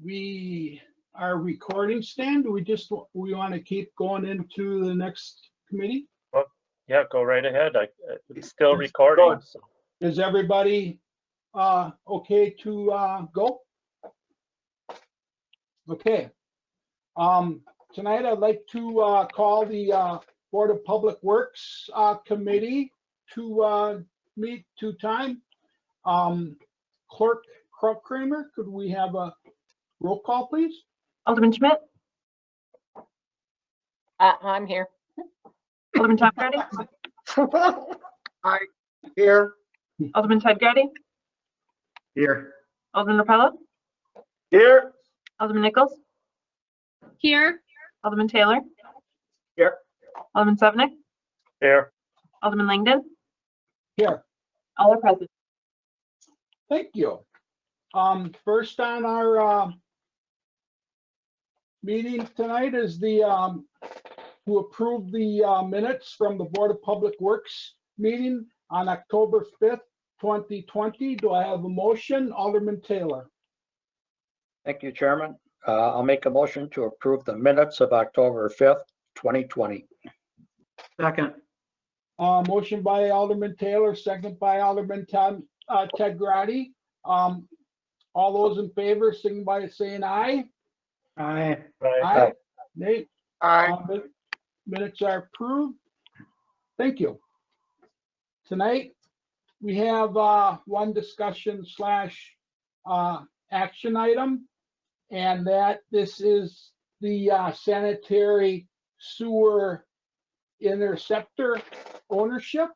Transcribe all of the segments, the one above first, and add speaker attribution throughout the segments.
Speaker 1: we are recording, Stan. Do we want to keep going into the next committee?
Speaker 2: Well, yeah, go right ahead. It's still recording. So.
Speaker 1: Is everybody okay to go? Okay. Tonight I'd like to call the Board of Public Works Committee to meet to time. Clerk Kramer, could we have a roll call, please?
Speaker 3: Alderman Schmidt?
Speaker 4: I'm here.
Speaker 3: Alderman Tom Grady?
Speaker 5: Hi, here.
Speaker 3: Alderman Ted Grady?
Speaker 5: Here.
Speaker 3: Alderman Rapella?
Speaker 5: Here.
Speaker 3: Alderman Nichols?
Speaker 4: Here.
Speaker 3: Alderman Taylor?
Speaker 5: Here.
Speaker 3: Alderman Sevenick?
Speaker 2: Here.
Speaker 3: Alderman Langdon?
Speaker 1: Here.
Speaker 3: All are present.
Speaker 1: Thank you. First on our meeting tonight is the to approve the minutes from the Board of Public Works meeting on October 5th, 2020. Do I have a motion? Alderman Taylor.
Speaker 6: Thank you, Chairman. I'll make a motion to approve the minutes of October 5th, 2020.
Speaker 5: Second.
Speaker 1: Motion by Alderman Taylor, second by Alderman Ted Grady. All those in favor, signify by saying aye.
Speaker 5: Aye.
Speaker 1: Aye. Nay.
Speaker 5: Aye.
Speaker 1: Minutes are approved. Thank you. Tonight, we have one discussion / action item, and that this is the sanitary sewer interceptor ownership.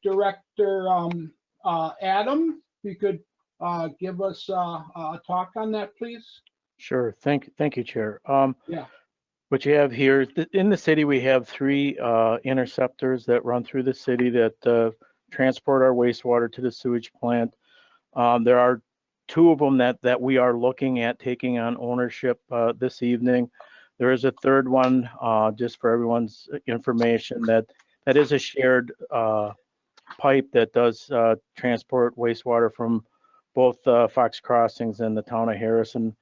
Speaker 1: Director Adam, if you could give us a talk on that, please.
Speaker 7: Sure. Thank you, Chair.
Speaker 1: Yeah.
Speaker 7: What you have here, in the city, we have 3 interceptors that run through the city that transport our wastewater to the sewage plant. There are 2 of them that we are looking at taking on ownership this evening. There is a 3rd one, just for everyone's information, that is a shared pipe that does transport wastewater from both Fox Crossings and the town of Harrison.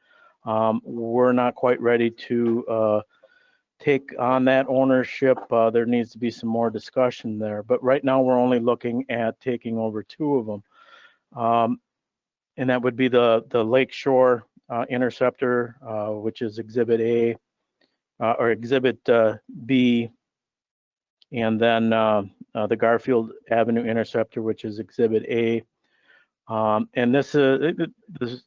Speaker 7: We're not quite ready to take on that ownership. There needs to be some more discussion there, but right now we're only looking at taking over 2 of them. And that would be the Lakeshore interceptor, which is Exhibit A, or Exhibit B, and then the Garfield Avenue interceptor, which is Exhibit A. And this the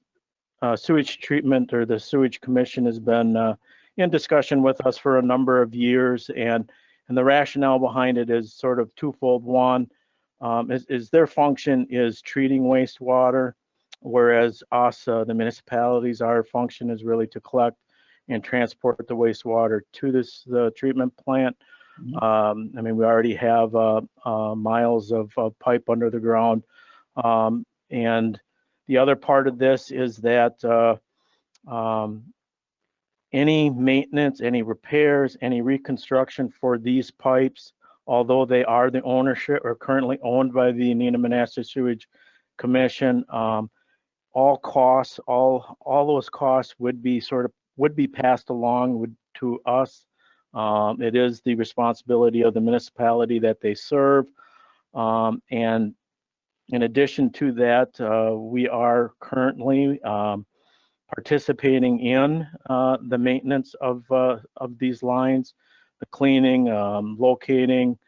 Speaker 7: sewage treatment, or the Sewage Commission, has been in discussion with us for a number of years, and the rationale behind it is sort of twofold. One is their function is treating wastewater, whereas us, the municipalities, our function is really to collect and transport the wastewater to the treatment plant. I mean, we already have miles of pipe under the ground, and the other part of this is that any maintenance, any repairs, any reconstruction for these pipes, although they are the ownership or currently owned by the Menasha Sewage Commission, all costs, all those costs would be passed along to us. It is the responsibility of the municipality that they serve, and in addition to that, we are currently participating in the maintenance of these lines, the cleaning, locating,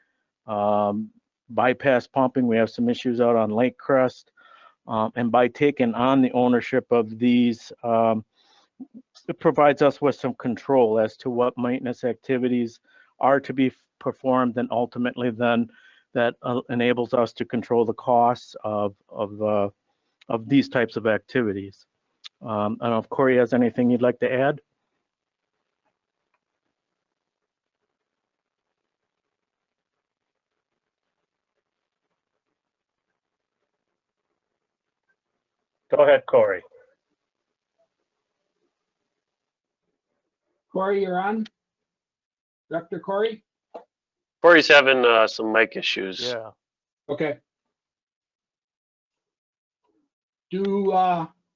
Speaker 7: bypass pumping. We have some issues out on Lake Crest, and by taking on the ownership of these, it provides us with some control as to what maintenance activities are to be performed, and ultimately then that enables us to control the costs of these types of activities. I don't know if Corey has anything you'd like to add.
Speaker 2: Go ahead, Corey.
Speaker 1: Corey, you're on. Dr. Corey?
Speaker 8: Corey's having some mic issues.
Speaker 7: Yeah.
Speaker 1: Okay.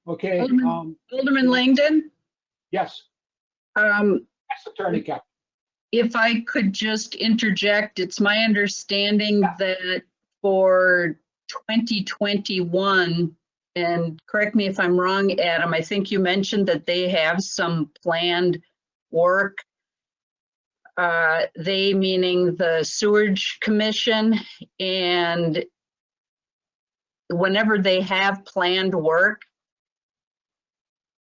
Speaker 1: Okay,
Speaker 9: Alderman Langdon,
Speaker 1: yes,
Speaker 9: um,
Speaker 1: yes, Attorney Cap.
Speaker 9: if I could just interject, it's my understanding that for 2021, and correct me if I'm wrong, Adam, I think you mentioned that they have some planned work. They meaning the Sewerage Commission, and whenever they have planned work,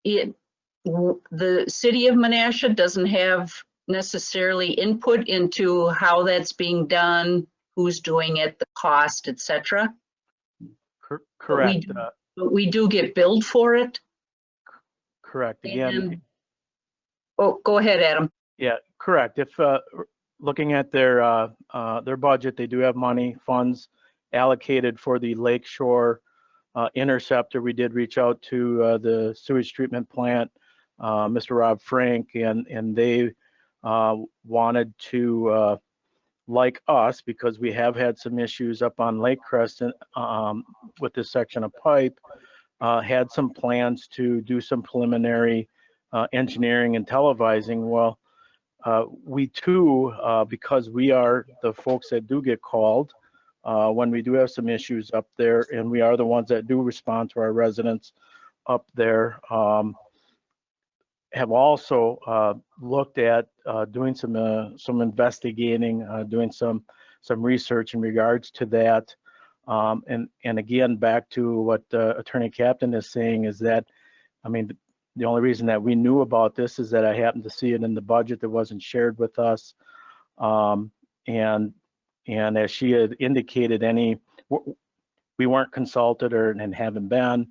Speaker 9: the city of Menasha doesn't have necessarily input into how that's being done, who's doing it, the cost, etc.
Speaker 7: Correct.
Speaker 9: But we do get billed for it.
Speaker 7: Correct. Again,
Speaker 9: And, oh, go ahead, Adam.
Speaker 7: yeah, correct. If looking at their budget, they do have funds allocated for the Lakeshore interceptor. We did reach out to the sewage treatment plant, Mr. Rob Frank, and they wanted to, like us, because we have had some issues up on Lake Crescent with this section of pipe, had some plans to do some preliminary engineering and televising. Well, we too, because we are the folks that do get called when we do have some issues up there, and we are the ones that do respond to our residents up there, have also looked at doing some investigating, doing some research in regards to that. And again, back to what Attorney Captain is saying is that, I mean, the only reason that we knew about this is that I happened to see it in the budget that wasn't shared with us. And as she had indicated, we weren't consulted and haven't been.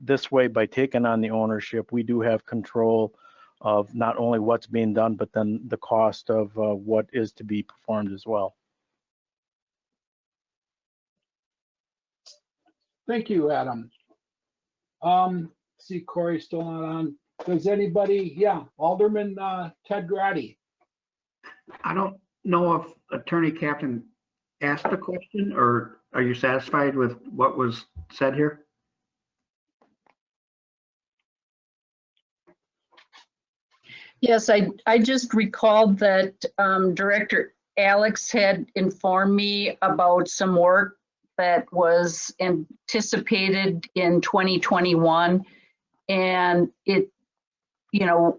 Speaker 7: This way, by taking on the ownership, we do have control of not only what's being done, but then the cost of what is to be performed as well.
Speaker 1: Thank you, Adam. See, Corey's still not on. Does anybody, yeah, Alderman Ted Grady.
Speaker 5: I don't know if Attorney Captain asked a question, or are you satisfied with what was said here?
Speaker 9: Yes, I just recalled that Director Alex had informed me about some work that was anticipated in 2021. And it, you know,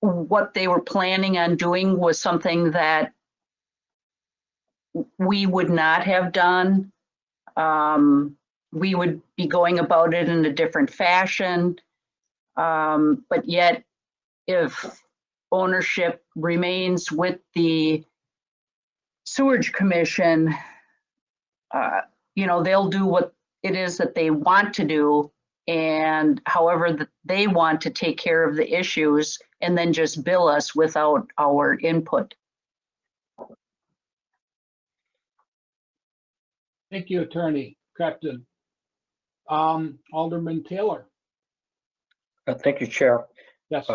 Speaker 9: what they were planning on doing was something that we would not have done. We would be going about it in a different fashion. But yet, if ownership remains with the Sewerage Commission, you know, they'll do what it is that they want to do, and however they want to take care of the issues, and then just bill us without our input.
Speaker 1: Thank you, Attorney Captain. Alderman Taylor.
Speaker 6: Thank you, Chair.
Speaker 1: Yes.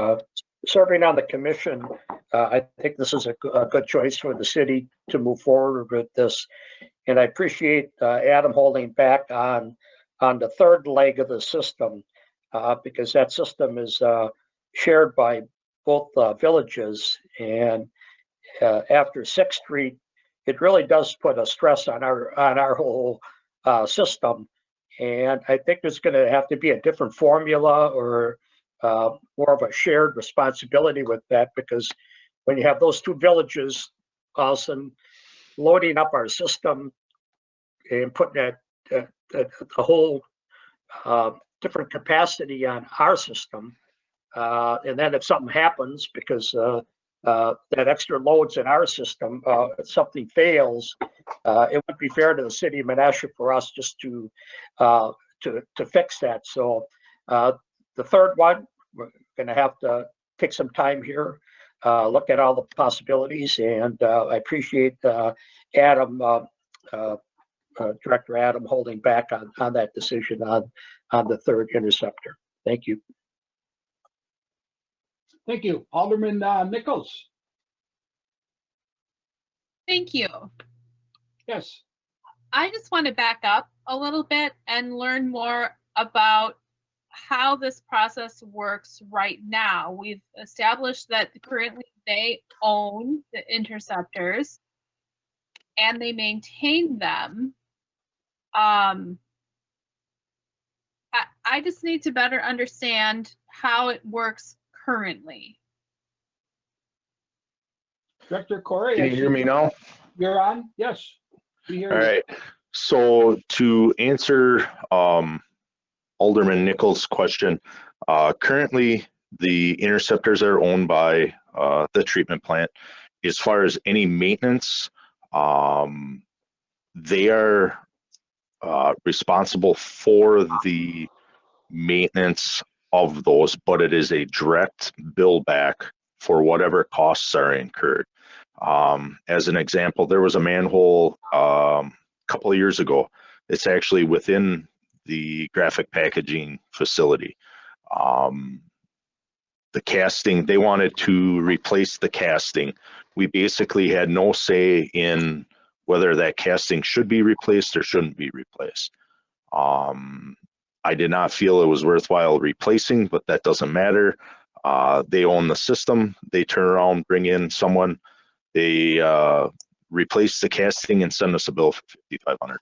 Speaker 6: Serving on the commission, I think this is a good choice for the city to move forward with this. And I appreciate Adam holding back on the third leg of the system, because that system is shared by both villages. And after 6th Street, it really does put a stress on our whole system. And I think there's going to have to be a different formula, or more of a shared responsibility with that, because when you have those two villages all of a sudden loading up our system and putting a whole different capacity on our system, and then if something happens because that extra loads in our system, if something fails, it would be fair to the city of Menasha for us just to fix that. So the third one, we're going to have to take some time here, look at all the possibilities, and I appreciate Adam, Director Adam, holding back on that decision on the third interceptor. Thank you.
Speaker 1: Thank you. Alderman Nichols.
Speaker 4: Thank you.
Speaker 1: Yes.
Speaker 4: I just want to back up a little bit and learn more about how this process works right now. We've established that currently they own the interceptors and they maintain them. I just need to better understand how it works currently.
Speaker 1: Director Corey?
Speaker 10: Can you hear me now?
Speaker 1: You're on? Yes. We hear
Speaker 10: All
Speaker 1: you.
Speaker 10: right. So to answer Alderman Nichols' question, currently the interceptors are owned by the treatment plant. As far as any maintenance, they are responsible for the maintenance of those, but it is a direct bill back for whatever costs are incurred. As an example, there was a manhole a couple of years ago. It's actually within the graphic packaging facility. The casting, they wanted to replace the casting. We basically had no say in whether that casting should be replaced or shouldn't be replaced. I did not feel it was worthwhile replacing, but that doesn't matter. They own the system. They turn around, bring in someone. They replace the casting and send us a bill for $5,500.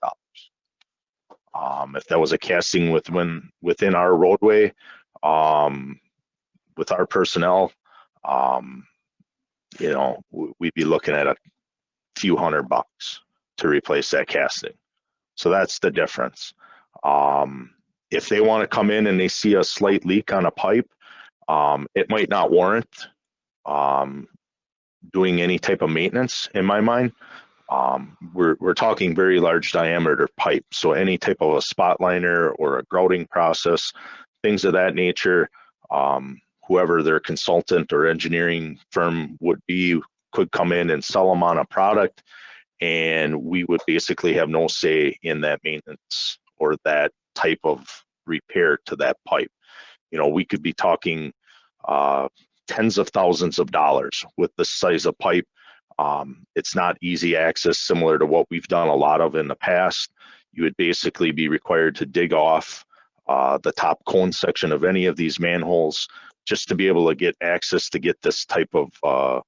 Speaker 10: If that was a casting within our roadway, with our personnel, you know, we'd be looking at a few $100 to replace that casting. So that's the difference. If they want to come in and they see a slight leak on a pipe, it might not warrant doing any type of maintenance in my mind. We're talking very large diameter pipe, so any type of a spot liner or a grouting process, things of that nature, whoever their consultant or engineering firm would be could come in and sell them on a product, and we would basically have no say in that maintenance or that type of repair to that pipe. You know, we could be talking tens of thousands of dollars with this size of pipe. It's not easy access, similar to what we've done a lot of in the past. You would basically be required to dig off the top cone section of any of these manholes just to be able to get access to get this type of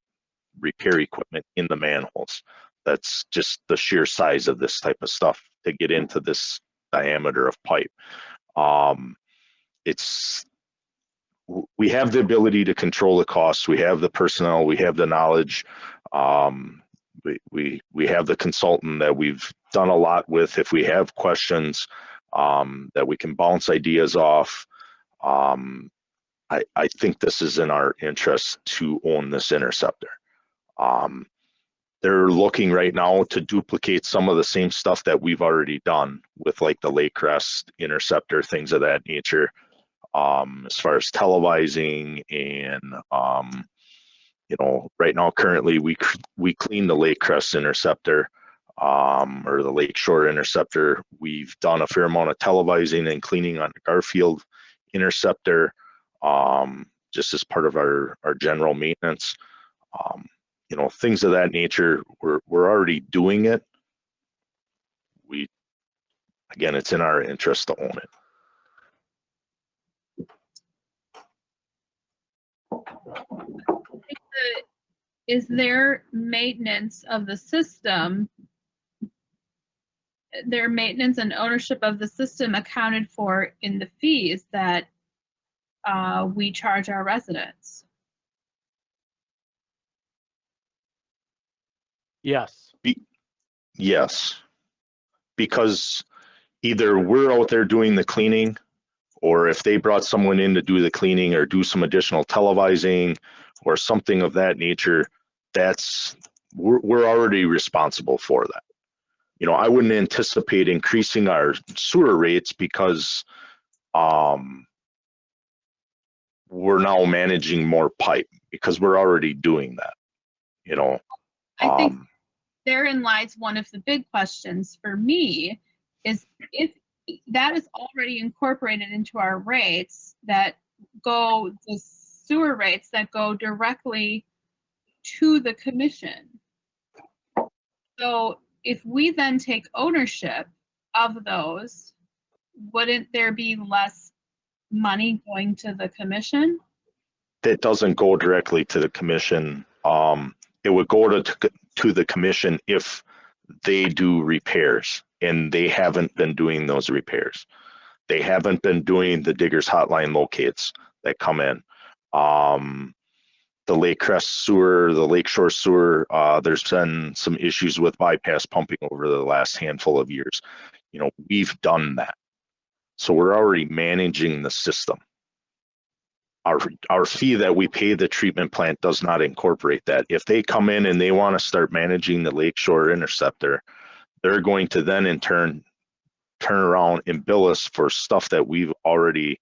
Speaker 10: repair equipment in the manholes. That's just the sheer size of this type of stuff to get into this diameter of pipe. We have the ability to control the costs. We have the personnel. We have the knowledge. We have the consultant that we've done a lot with. If we have questions, that we can bounce ideas off. I think this is in our interest to own this interceptor. They're looking right now to duplicate some of the same stuff that we've already done with like the Lake Crest interceptor, things of that nature. As far as televising and you know, right now currently we clean the Lake Crest interceptor or the Lakeshore interceptor. We've done a fair amount of televising and cleaning on the Garfield interceptor, just as part of our general maintenance. You know, things of that nature, we're already doing it. Again, it's in our interest to own it.
Speaker 4: Is their maintenance of the system, their maintenance and ownership of the system accounted for in the fees that we charge our residents?
Speaker 7: Yes.
Speaker 10: Yes, because either we're out there doing the cleaning, or if they brought someone in to do the cleaning or do some additional televising or something of that nature, we're already responsible for that. You know, I wouldn't anticipate increasing our sewer rates because we're now managing more pipe, because we're already doing that, you know.
Speaker 4: I think therein lies one of the big questions for me, is if that is already incorporated into our rates that go, the sewer rates that go directly to the commission. So if we then take ownership of those, wouldn't there be less money going to the commission?
Speaker 10: That doesn't go directly to the commission. It would go to the commission if they do repairs, and they haven't been doing those repairs. They haven't been doing the diggers hotline locates that come in. The Lake Crest sewer, the Lakeshore sewer, there's been some issues with bypass pumping over the last handful of years. You know, we've done that. So we're already managing the system. Our fee that we pay the treatment plant does not incorporate that. If they come in and they want to start managing the Lakeshore interceptor, they're going to then in turn around and bill us for stuff that we've already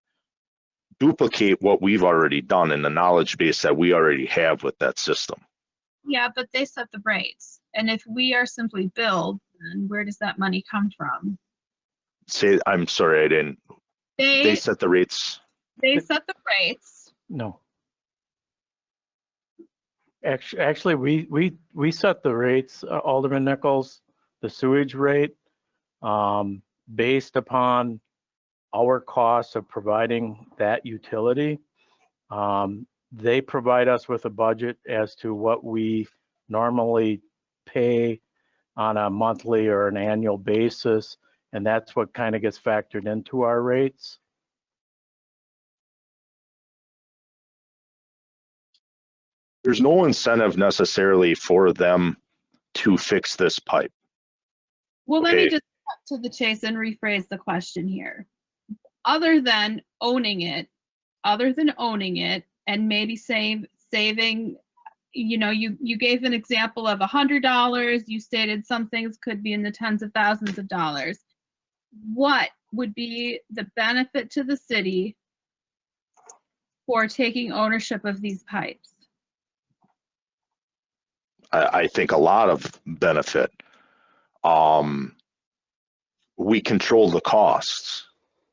Speaker 10: duplicate what we've already done in the knowledge base that we already have with that system.
Speaker 4: Yeah, but they set the rates. And if we are simply billed, then where does that money come from?
Speaker 10: I'm sorry, I didn't. They set the rates.
Speaker 4: They set the rates.
Speaker 7: No. Actually, we set the rates, Alderman Nichols, the sewage rate, based upon our costs of providing that utility. They provide us with a budget as to what we normally pay on a monthly or an annual basis, and that's what kind of gets factored into our rates.
Speaker 10: There's no incentive necessarily for them to fix this pipe.
Speaker 4: Well, let me
Speaker 10: Okay.
Speaker 4: just cut to the chase and rephrase the question here. Other than owning it and maybe saving, you know, you gave an example of $100, you stated some things could be in the tens of thousands of dollars. What would be the benefit to the city for taking ownership of these pipes?
Speaker 10: I think a lot of benefit. We control the costs.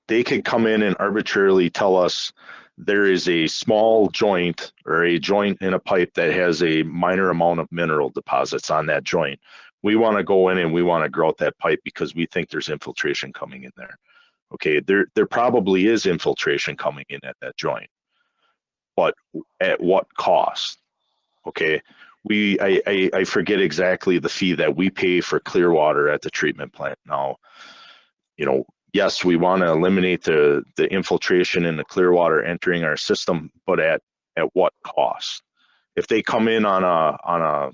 Speaker 10: They could come in and arbitrarily tell us there is a small joint or a joint in a pipe that has a minor amount of mineral deposits on that joint. We want to go in and we want to grout that pipe because we think there's infiltration coming in there. Okay, there probably is infiltration coming in at that joint, but at what cost? Okay, I forget exactly the fee that we pay for clear water at the treatment plant. Now, you know, yes, we want to eliminate the infiltration in the clear water entering our system, but at what cost? If they come in on a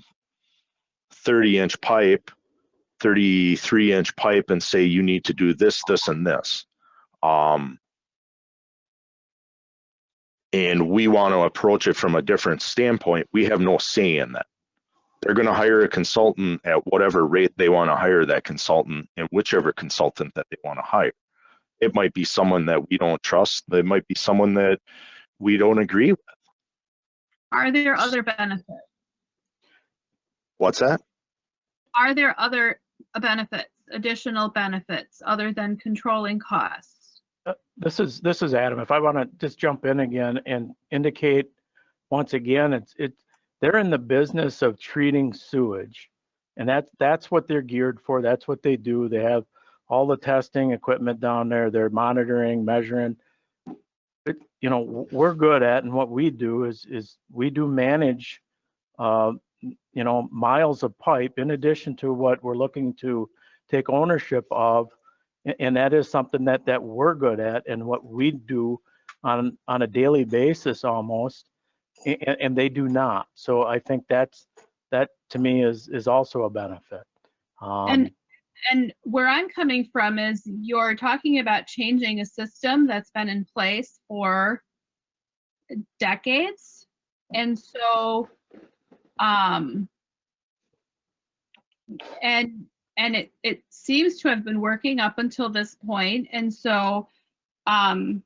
Speaker 10: 30-inch pipe, 33-inch pipe and say you need to do this, this, and this, and we want to approach it from a different standpoint, we have no say in that. They're going to hire a consultant at whatever rate they want to hire that consultant, and whichever consultant that they want to hire. It might be someone that we don't trust. It might be someone that we don't agree with.
Speaker 4: Are there other benefits?
Speaker 10: What's that?
Speaker 4: Are there other benefits, additional benefits, other than controlling costs?
Speaker 7: This is Adam. If I want to just jump in again and indicate once again, they're in the business of treating sewage, and that's what they're geared for. That's what they do. They have all the testing equipment down there. They're monitoring, measuring. You know, we're good at, and what we do is we do manage, you know, miles of pipe in addition to what we're looking to take ownership of. And that is something that we're good at, and what we do on a daily basis almost, and they do not. So I think that to me is also a benefit.
Speaker 4: And where I'm coming from is you're talking about changing a system that's been in place for decades, and so and it seems to have been working up until this point. And so I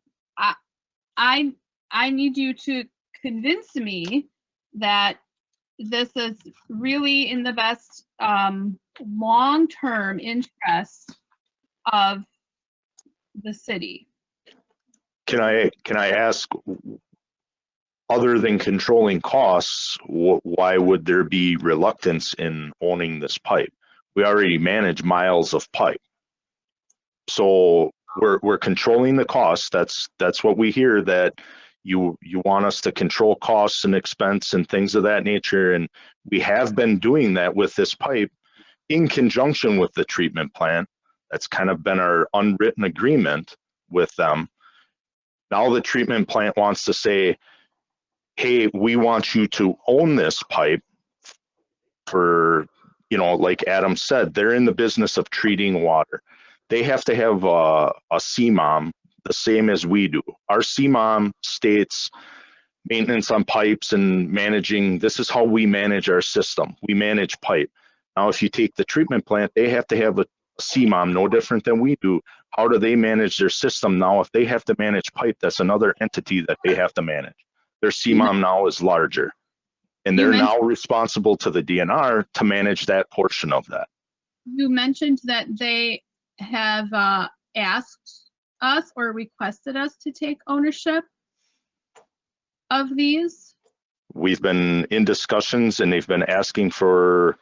Speaker 4: need you to convince me that this is really in the best long-term interest of the city.
Speaker 10: Can I ask, other than controlling costs, why would there be reluctance in owning this pipe? We already manage miles of pipe. So we're controlling the costs. That's what we hear, that you want us to control costs and expense and things of that nature. And we have been doing that with this pipe in conjunction with the treatment plant. That's kind of been our unwritten agreement with them. Now the treatment plant wants to say, hey, we want you to own this pipe for, like Adam said, they're in the business of treating water. They have to have a CMOM the same as we do. Our CMOM states maintenance on pipes and managing. This is how we manage our system. We manage pipe. Now, if you take the treatment plant, they have to have a CMOM, no different than we do. How do they manage their system now? If they have to manage pipe, that's another entity that they have to manage. Their CMOM now is larger, and they're now responsible to the DNR to manage that portion of that.
Speaker 4: You mentioned that they have asked us or requested us to take ownership of these.
Speaker 10: We've been in discussions, and they've been asking for,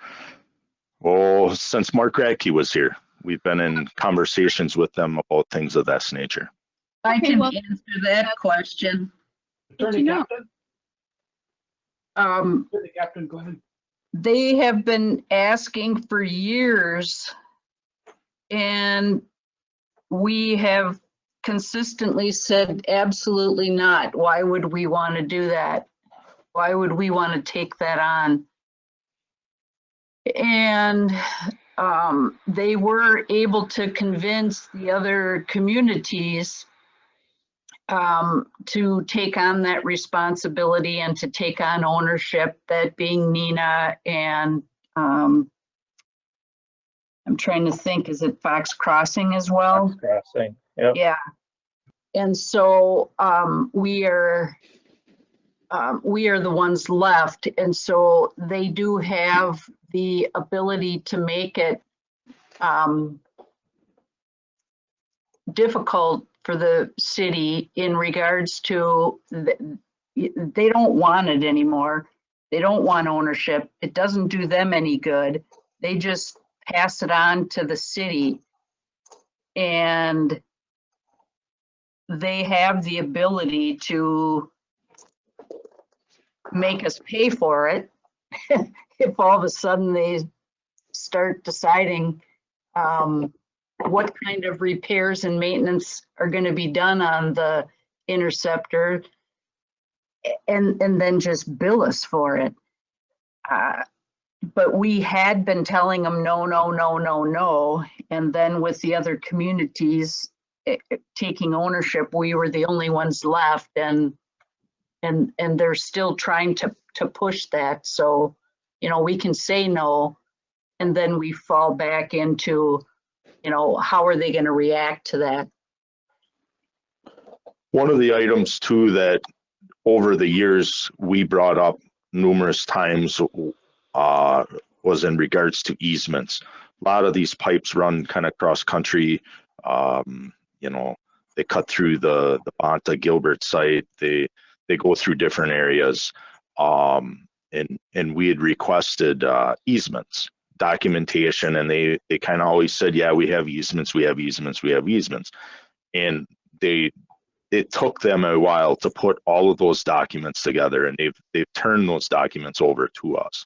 Speaker 10: since Mark Radke was here. We've been in conversations with them about things of that nature.
Speaker 9: I
Speaker 4: Okay,
Speaker 9: can
Speaker 4: well-
Speaker 9: answer that question.
Speaker 1: Attorney
Speaker 4: you know?
Speaker 1: Captain?
Speaker 9: Um,
Speaker 1: Attorney Captain, go ahead.
Speaker 9: They have been asking for years, and we have consistently said absolutely not. Why would we want to do that? Why would we want to take that on? And they were able to convince the other communities to take on that responsibility and to take on ownership, that being Nina and I'm trying to think, is it Fox Crossing as well?
Speaker 2: Fox Crossing, yep.
Speaker 9: Yeah. And so we are the ones left. And so they do have the ability to make it difficult for the city in regards to they don't want it anymore. They don't want ownership. It doesn't do them any good. They just pass it on to the city, and they have the ability to make us pay for it if all of a sudden they start deciding what kind of repairs and maintenance are going to be done on the interceptor, and then just bill us for it. But we had been telling them no, no, no, no, no. And then with the other communities taking ownership, we were the only ones left, and they're still trying to push that. So, we can say no, and then we fall back into, how are they going to react to that?
Speaker 10: One of the items too that over the years we brought up numerous times was in regards to easements. A lot of these pipes run kind of cross country. They cut through the Bonta Gilbert site. They go through different areas, and we had requested easements, documentation, and they kind of always said, yeah, we have easements, we have easements, we have easements. And it took them a while to put all of those documents together, and they've turned those documents over to us,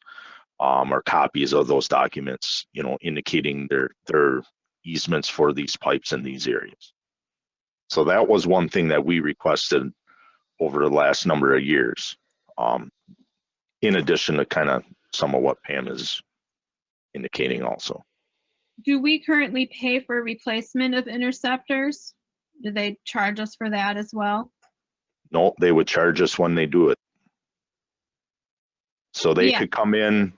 Speaker 10: or copies of those documents, indicating their easements for these pipes in these areas. So that was one thing that we requested over the last number of years, in addition to kind of some of what Pam is indicating also.
Speaker 4: Do we currently pay for replacement of interceptors? Do they charge us for that as well?
Speaker 10: No, they would charge us when they do it. So they
Speaker 4: Yeah.
Speaker 10: could come in,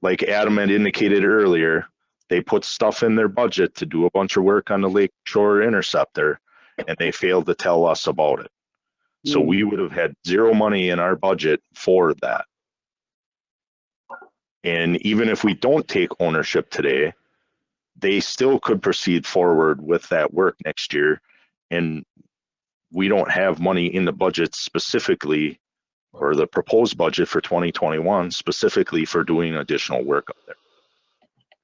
Speaker 10: like Adam had indicated earlier, they put stuff in their budget to do a bunch of work on the Lakeshore Interceptor, and they failed to tell us about it. So we would have had zero money in our budget for that. And even if we don't take ownership today, they still could proceed forward with that work next year. And we don't have money in the budget specifically, or the proposed budget for 2021 specifically for doing additional work up there.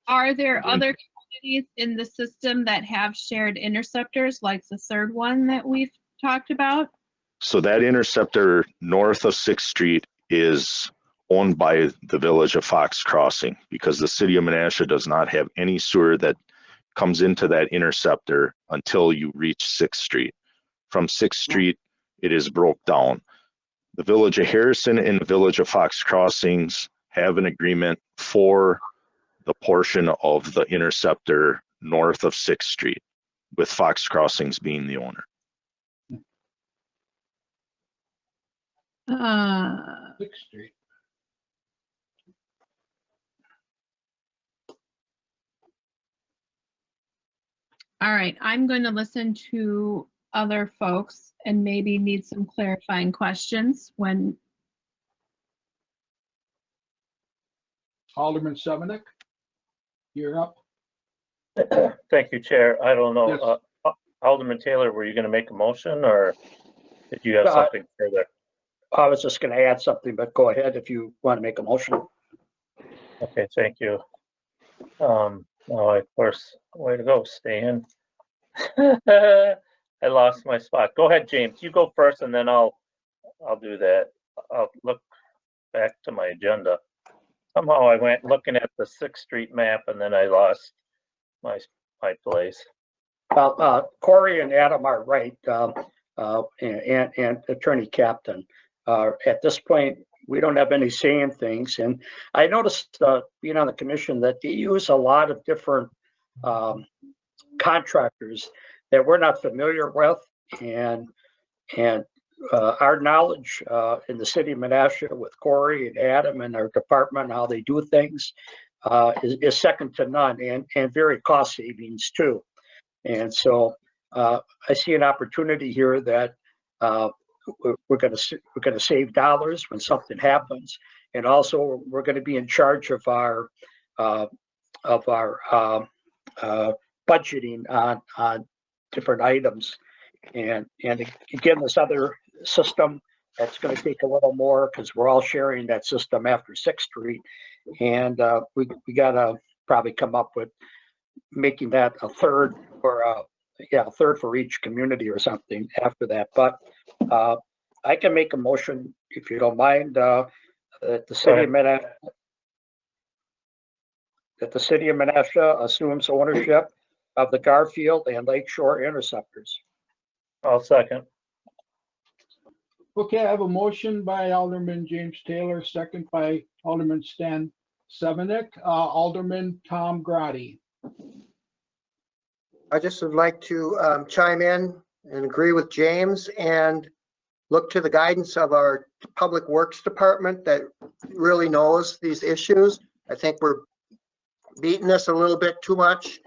Speaker 4: Are there other communities in the system that have shared interceptors, like the third one that we've talked about?
Speaker 10: So that interceptor north of 6th Street is owned by the village of Fox Crossing because the city of Menasha does not have any sewer that comes into that interceptor until you reach 6th Street. From 6th Street, it is broke down. The village of Harrison and the village of Fox Crossings have an agreement for the portion of the interceptor north of 6th Street, with Fox Crossings being the owner.
Speaker 1: 6th Street.
Speaker 4: All right, I'm going to listen to other folks and maybe need some clarifying questions when,
Speaker 1: Alderman Sevenick, you're up.
Speaker 2: Thank you, Chair. I don't
Speaker 1: Yes.
Speaker 2: know, Alderman Taylor, were you going to make a motion or did you have
Speaker 6: Uh,
Speaker 2: something further?
Speaker 6: I was just going to add something, but go ahead if you want to make a motion.
Speaker 2: Okay, thank you. Oh, of course, way to go, Stan. I lost my spot. Go ahead, James. You go first, and then I'll do that. I'll look back to my agenda. Somehow I went looking at the 6th Street map, and then I lost my place.
Speaker 6: Well, Corey and Adam are right, and Attorney Captain. At this point, we don't have any say in things. And I noticed, being on the commission, that they use a lot of different contractors that we're not familiar with. And our knowledge in the city of Menasha with Corey and Adam and our department, how they do things, is second to none, and very cost savings too. And so I see an opportunity here that we're going to save dollars when something happens, and also we're going to be in charge of our budgeting on different items. And again, this other system, that's going to take a little more because we're all sharing that system after 6th Street, and we got to probably come up with making that a third or a third for each community or something after that. But I can make a motion if you don't mind, that the city of Menasha assumes ownership of the Garfield and Lakeshore interceptors.
Speaker 2: I'll second.
Speaker 1: Okay, I have a motion by Alderman James Taylor, second by Alderman Stan Sevenick. Alderman Tom Grady.
Speaker 11: I just would like to chime in and agree with James and look to the guidance of our Public Works Department that really knows these issues. I think we're beating this a little bit too much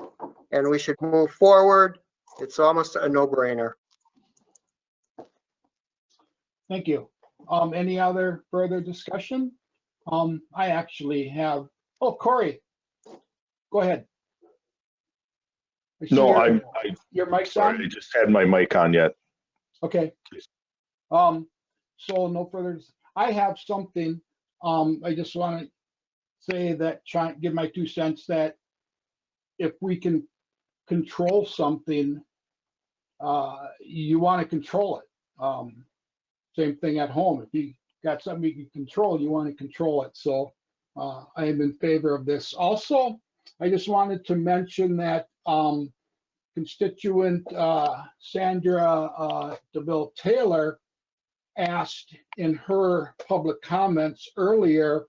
Speaker 11: and we should move forward. It's almost a no-brainer.
Speaker 1: Thank you. Any other further discussion? I actually have, oh, Corey, go ahead.
Speaker 10: No,
Speaker 1: Your mic's
Speaker 10: sorry,
Speaker 1: on?
Speaker 10: I just had my mic on yet.
Speaker 1: Okay. So no further, I have something, I just want to say that, give my 2 cents that if we can control something, you want to control it. Same thing at home. If you got something you can control, you want to control it. So I am in favor of this. Also, I just wanted to mention that constituent Sandra DeVille Taylor asked in her public comments earlier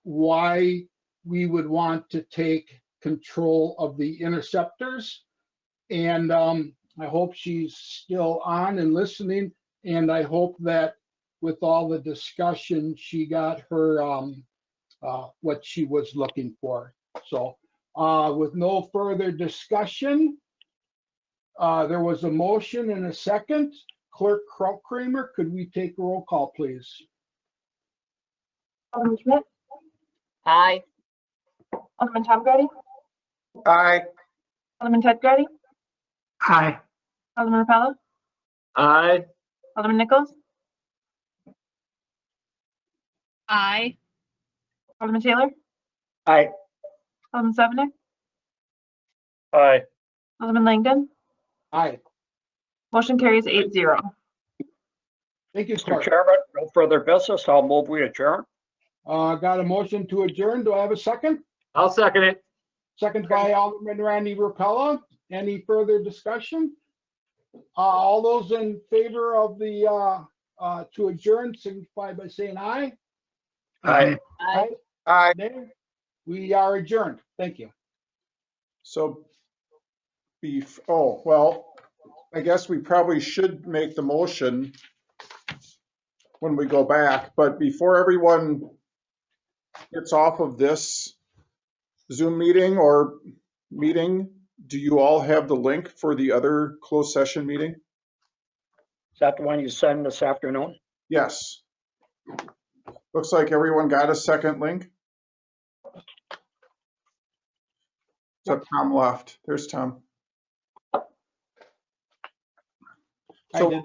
Speaker 1: why we would want to take control of the interceptors. And I hope she's still on and listening. And I hope that with all the discussion, she got her what she was looking for. So with no further discussion, there was a motion and a second. Clerk Kramer, could we take a roll call, please?
Speaker 3: Alderman Schmidt,
Speaker 9: Aye.
Speaker 3: Alderman Tom Grady,
Speaker 11: Aye.
Speaker 3: Alderman Ted Grady,
Speaker 5: Aye.
Speaker 3: Alderman Repello,
Speaker 6: Aye.
Speaker 3: Alderman Nichols,
Speaker 4: aye.
Speaker 3: Alderman Taylor,
Speaker 6: Aye.
Speaker 3: Alderman Sevenick,
Speaker 2: Aye.
Speaker 3: Alderman Langdon.
Speaker 1: Aye.
Speaker 3: Motion carries 8-0.
Speaker 1: Thank you,
Speaker 6: Mr.
Speaker 1: clerk.
Speaker 6: Chairman, no further business. I'll move we adjourn.
Speaker 1: Got a motion to adjourn. Do I have a second?
Speaker 12: I'll second it.
Speaker 1: Second by Alderman Randy Rapella. Any further discussion? All those in favor of the, to adjourn, signify by saying aye.
Speaker 5: Aye.
Speaker 11: Aye.
Speaker 1: Nay. We are adjourned. Thank you.
Speaker 13: So, well, I guess we probably should make the motion when we go back, but before everyone gets off of this Zoom meeting or meeting, do you all have the link for the other closed session meeting?
Speaker 6: Is that the one you send this afternoon?
Speaker 13: Yes. Looks like everyone got a second link. So Tom left. There's Tom.
Speaker 1: I did.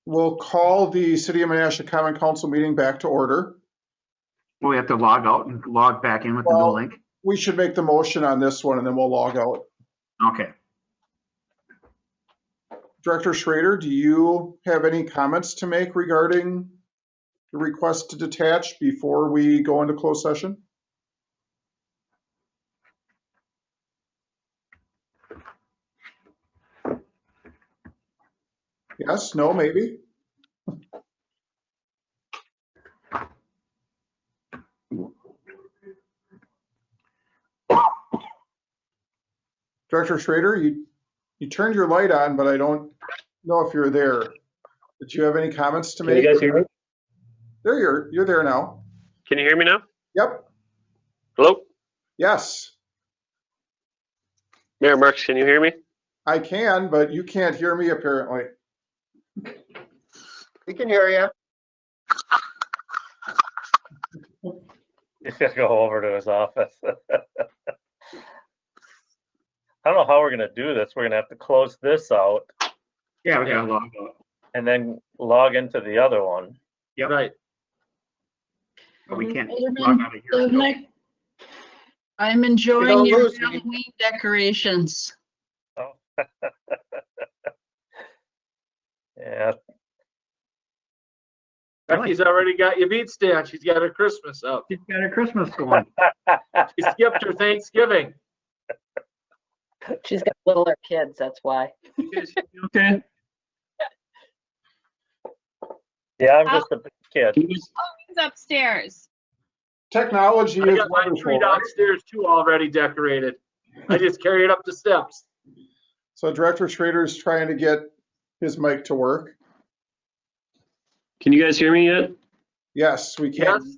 Speaker 13: We'll call the City of Menasha Common Council meeting back to order.
Speaker 5: We have to log out and log back in with the new
Speaker 13: Well,
Speaker 5: link.
Speaker 13: we should make the motion on this one and then we'll log out.
Speaker 5: Okay.
Speaker 13: Director Schrader, do you have any comments to make regarding the request to detach before we go into closed session? Yes, no, maybe? Director Schrader, you turned your light on, but I don't know if you're there. Did you have any comments to
Speaker 8: Can
Speaker 13: make?
Speaker 8: you guys hear me?
Speaker 13: There you're there now.
Speaker 8: Can you hear me now?
Speaker 13: Yep.
Speaker 8: Hello?
Speaker 13: Yes,
Speaker 8: Mayor Marks, can you hear me?
Speaker 13: I can, but you can't hear me apparently.
Speaker 11: We can hear you.
Speaker 2: He's got to go over to his office. I don't know how we're going to do this. We're going to have to close this out
Speaker 5: Yeah, we gotta log out.
Speaker 2: and then log into the other one.
Speaker 5: Yep.
Speaker 12: Right.
Speaker 5: But we can't log
Speaker 14: Alderman
Speaker 5: out of here.
Speaker 14: Dubnik, I'm enjoying
Speaker 11: don't
Speaker 14: your
Speaker 11: lose me.
Speaker 14: Halloween decorations.
Speaker 2: Oh. Yeah.
Speaker 12: Becky's already got your beat stand. She's got her Christmas up.
Speaker 5: She's got her Christmas going.
Speaker 12: She skipped her Thanksgiving.
Speaker 9: She's got littler kids, that's why.
Speaker 12: Okay.
Speaker 2: Yeah, I'm just a big kid.
Speaker 4: He's upstairs.
Speaker 13: Technology
Speaker 12: I
Speaker 13: is
Speaker 12: got my tree
Speaker 13: wonderful, right?
Speaker 12: downstairs too already decorated. I just carry it up the steps.
Speaker 13: So Director Schrader is trying to get his mic to work.
Speaker 8: Can you guys hear me yet?
Speaker 13: Yes, we can.
Speaker 12: Yes.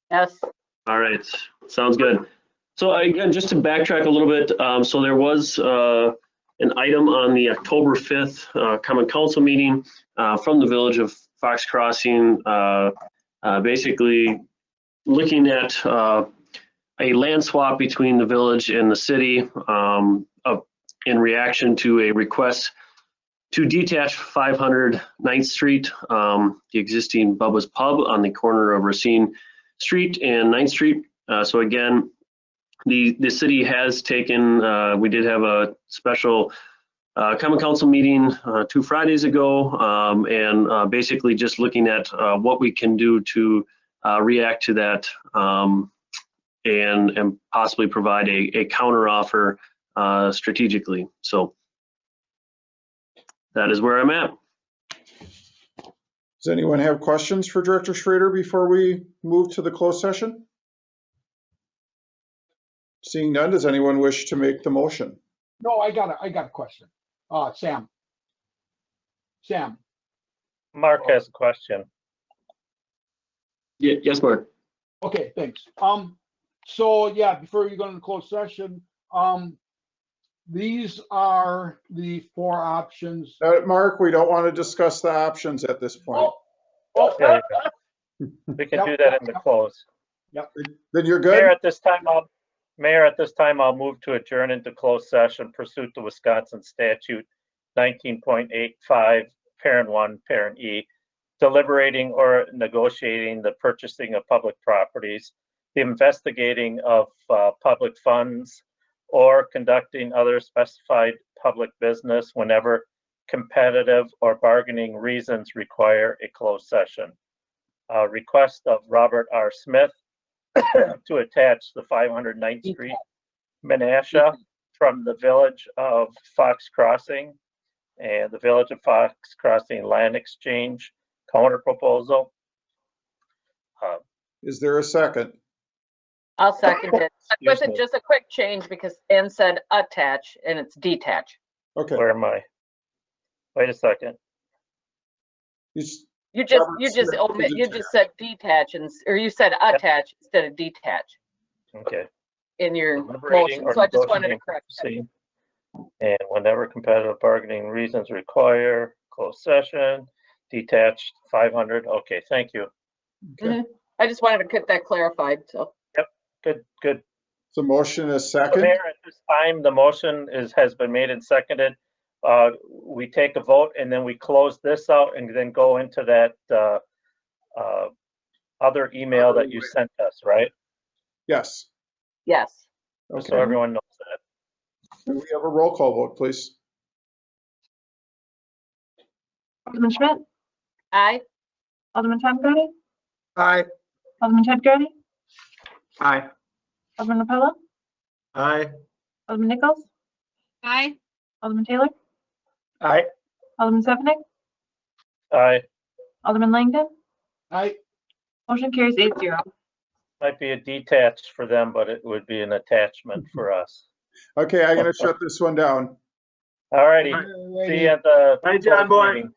Speaker 9: Yes.
Speaker 8: All right, sounds good. So again, just to backtrack a little bit, so there was an item on the October 5th Common Council meeting from the Village of Fox Crossing, basically looking at a land swap between the village and the city in reaction to a request to detach 500 9th Street, the existing Bubba's Pub on the corner of Racine Street and 9th Street. So again, the city has taken, we did have a special Common Council meeting 2 Fridays ago, and basically just looking at what we can do to react to that and possibly provide a counter offer strategically. So that is where I'm at.
Speaker 13: Does anyone have questions for Director Schrader before we move to the closed session? Seeing none, does anyone wish to make the motion?
Speaker 1: No, I got a question. Sam.
Speaker 2: Mark has a question.
Speaker 8: Yeah, yes, Mark.
Speaker 1: Okay, thanks. So yeah, before you go into closed session, these are the 4 options.
Speaker 13: Mark, we don't want to discuss the options at this point.
Speaker 2: There you go. We can do that in the close.
Speaker 1: Yep.
Speaker 13: Then you're
Speaker 2: Mayor,
Speaker 13: good?
Speaker 2: at this time, I'll move to adjourn into closed session pursuant to Wisconsin statute 19.85, parent 1, parent E, deliberating or negotiating the purchasing of public properties, the investigating of public funds, or conducting other specified public business whenever competitive or bargaining reasons require a closed session. Request of Robert R. Smith to attach the 500 9th Street, Menasha, from the Village of Fox Crossing and the Village of Fox Crossing Land Exchange counter proposal.
Speaker 13: Is there a second?
Speaker 15: I'll second it.
Speaker 2: Excuse
Speaker 15: With
Speaker 2: me.
Speaker 15: it, just a quick change because Ann said attach and it's detach.
Speaker 13: Okay.
Speaker 2: Where am I? Wait a second.
Speaker 15: You just
Speaker 13: Robert Smith is
Speaker 15: you just said detach or you said attach instead of detach
Speaker 2: Okay.
Speaker 15: in your
Speaker 2: Deliberating
Speaker 15: motion.
Speaker 2: or
Speaker 15: So I just wanted to
Speaker 2: negotiating
Speaker 15: correct that.
Speaker 2: proceed. And whenever competitive bargaining reasons require closed session, detached 500. Okay, thank you.
Speaker 15: Mhm. I just wanted to get that clarified. So
Speaker 2: Good.
Speaker 13: So motion is
Speaker 2: So
Speaker 13: second.
Speaker 2: Mayor, at this time, the motion has been made and seconded. We take a vote and then we close this out and then go into that other email that you sent us, right?
Speaker 13: Yes.
Speaker 15: yes.
Speaker 2: Just so
Speaker 13: Okay.
Speaker 2: everyone knows that.
Speaker 13: Can we have a roll call vote, please?
Speaker 3: Alderman Schmidt,
Speaker 15: Aye.
Speaker 3: Alderman Tom Grady,
Speaker 11: Aye.
Speaker 3: Alderman Ted Grady,
Speaker 5: Aye.
Speaker 3: Alderman Repella,
Speaker 12: Aye.
Speaker 3: Alderman Nichols,
Speaker 4: Aye.
Speaker 3: Alderman Taylor,
Speaker 6: Aye.
Speaker 3: Alderman Stefanik,
Speaker 2: Aye.
Speaker 3: Alderman Langdon.
Speaker 1: Aye.
Speaker 3: Motion carries 8-0.
Speaker 2: Might be a detached for them, but it would be an attachment for us.
Speaker 13: Okay, I'm gonna shut this one down.
Speaker 2: All righty. See you at the
Speaker 12: Hi, John
Speaker 2: closed
Speaker 12: Boy.
Speaker 2: meeting.